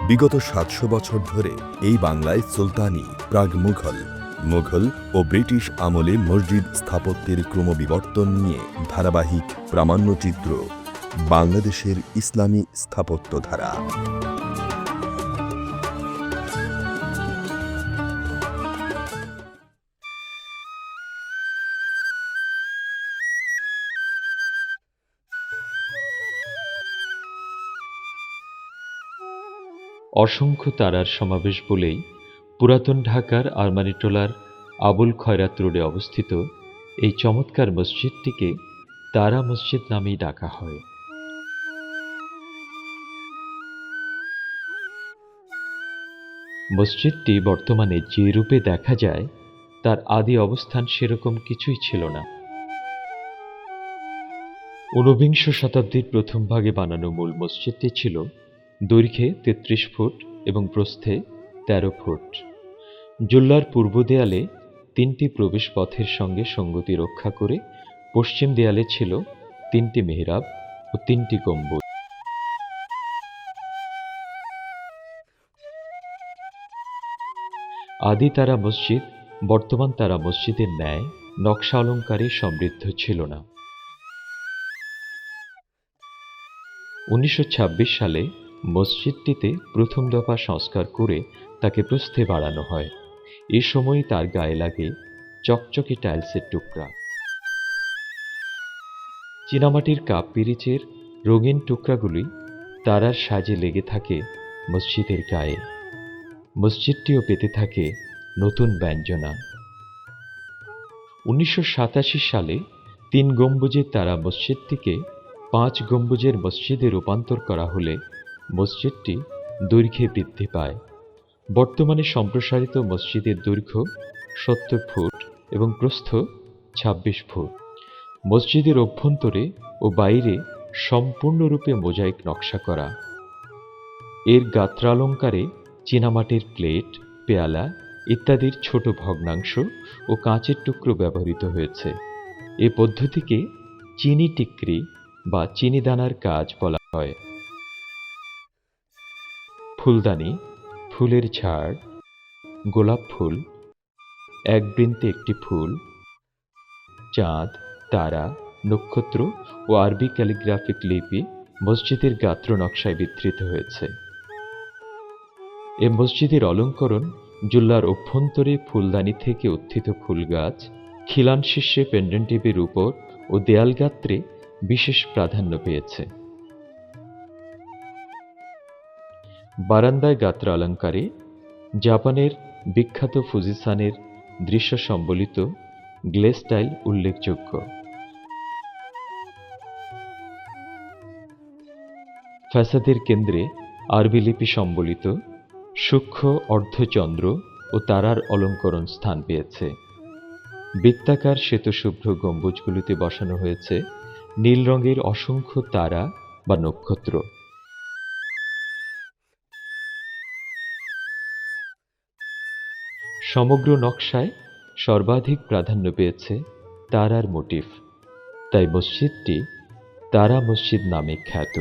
বিগত ৭০০ বছর ধরে এই বাংলায় সুলতানি, প্রাগ মুঘল, মুঘল ও ব্রিটিশ আমলে মসজিদ স্থাপত্যের ক্রমবিবর্তন নিয়ে ধারাবাহিক প্রামাণ্যচিত্র বাংলাদেশের ইসলামী স্থাপত্যধারা। অসংখ্য তারার সমাবেশ বলেই পুরাতন ঢাকার আরমানিটোলার আবুল খয়রাত রোডে অবস্থিত এই চমৎকার মসজিদটিকে তারা মসজিদ নামেই ডাকা হয়। মসজিদটি বর্তমানে যে রূপে দেখা যায় তার আদি অবস্থান সেরকম কিছুই ছিল না। ঊনবিংশ শতাব্দীর প্রথম ভাগে বানানো মূল মসজিদটি ছিল দৈর্ঘ্যে ৩৩ ফুট এবং প্রস্থে ১৩ ফুট। জুল্লার পূর্ব দেয়ালে ৩টি প্রবেশ পথের সঙ্গে সঙ্গতি রক্ষা করে পশ্চিম দেয়ালে ছিল ৩টি মেহরাব ও ৩টি গম্বুজ। আদি তারা মসজিদ বর্তমান তারা মসজিদের ন্যায় নকশা অলঙ্কারে সমৃদ্ধ ছিল না। ১৯২৬ সালে মসজিদটিতে প্রথম দফা সংস্কার করে তাকে প্রস্থে বাড়ানো হয়। এ সময় তার গায়ে লাগে চকচকে টাইলসের টুকরা। চীনামাটির কাপ পিরিচের রঙিন টুকরাগুলি তারার সাজে লেগে থাকে মসজিদের গায়ে। মসজিদটিও পেতে থাকে নতুন ব্যঞ্জনা। ১৯৮৭ সালে ৩ গম্বুজের তারা মসজিদটিকে ৫ গম্বুজের মসজিদে রূপান্তর করা হলে মসজিদটি দৈর্ঘ্যে বৃদ্ধি পায়। বর্তমানে সম্প্রসারিত মসজিদের দৈর্ঘ্য ৭০ ফুট এবং প্রস্থ ২৬ ফুট। মসজিদের অভ্যন্তরে ও বাইরে সম্পূর্ণরূপে মোজাইক নকশা করা। এর গাত্রালঙ্কারে চীনামাটির প্লেট, পেয়ালা ইত্যাদির ছোট ভগ্নাংশ ও কাঁচের টুকরো ব্যবহৃত হয়েছে। এ পদ্ধতিকে চিনি টিকরি বা চিনি দানার কাজ বলা হয়। ফুলদানি, ফুলের ঝাড়, গোলাপ ফুল, এক বৃন্তে একটি ফুল, চাঁদ, তারা, নক্ষত্র ও আরবি ক্যালিগ্রাফিক লিপি মসজিদের গাত্র নকশায় বিধৃত হয়েছে। এ মসজিদের অলঙ্করণ জুল্লার অভ্যন্তরে ফুলদানি থেকে উত্থিত ফুল গাছ, খিলান শীর্ষে পেন্ডেন্টিভের উপর ও দেয়াল গাত্রে বিশেষ প্রাধান্য পেয়েছে। বারান্দায় গাত্র অলঙ্কারে জাপানের বিখ্যাত ফুজিসানের দৃশ্য সম্বলিত গ্লেজ টাইল উল্লেখযোগ্য। ফাসাদের কেন্দ্রে আরবি লিপি সম্বলিত সূক্ষ্ম অর্ধচন্দ্র ও তারার অলঙ্করণ স্থান পেয়েছে। বৃত্তাকার শ্বেতশুভ্র গম্বুজগুলিতে বসানো হয়েছে নীল রঙের অসংখ্য তারা বা নক্ষত্র। সমগ্র নকশায় সর্বাধিক প্রাধান্য পেয়েছে তারার মোটিফ, তাই মসজিদটি তারা মসজিদ নামে খ্যাত।